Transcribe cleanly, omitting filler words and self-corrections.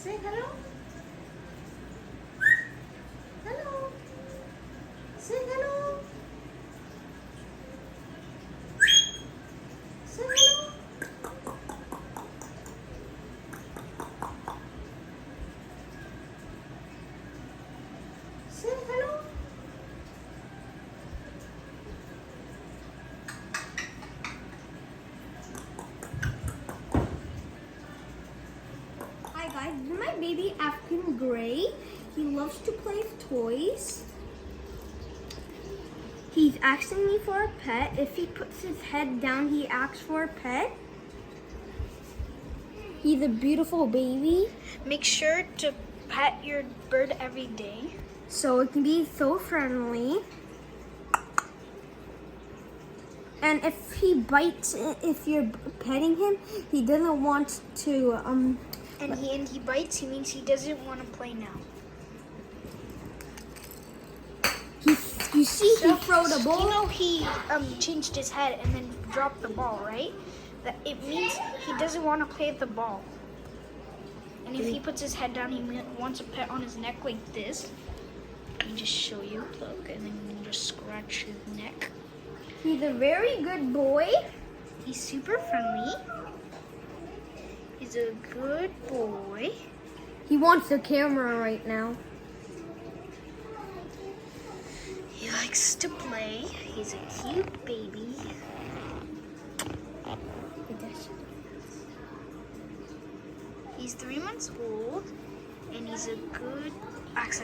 Say hello. Hello. Say hello. Say hello. Say hello. Hi guys, this is my baby African Gray. He loves to play with toys. He's asking me for a pet. If he puts his head down, he asks for a pet. He's a beautiful baby. Make sure to pet your bird every day. So it can be so friendly. And if he bites, if you're petting him, he doesn't want to, And he bites, he means he doesn't want to play now. you see he throw the ball? You know he changed his head and then dropped the ball, right? That it means he doesn't want to play with the ball. And if he puts his head down, he wants a pet on his neck like this. Let me just show you. Look, and then you just scratch his neck. He's a very good boy. He's super friendly. He's a good boy. He wants the camera right now. He likes to play. He's a cute baby. He's 3 months old, and he's a good accent.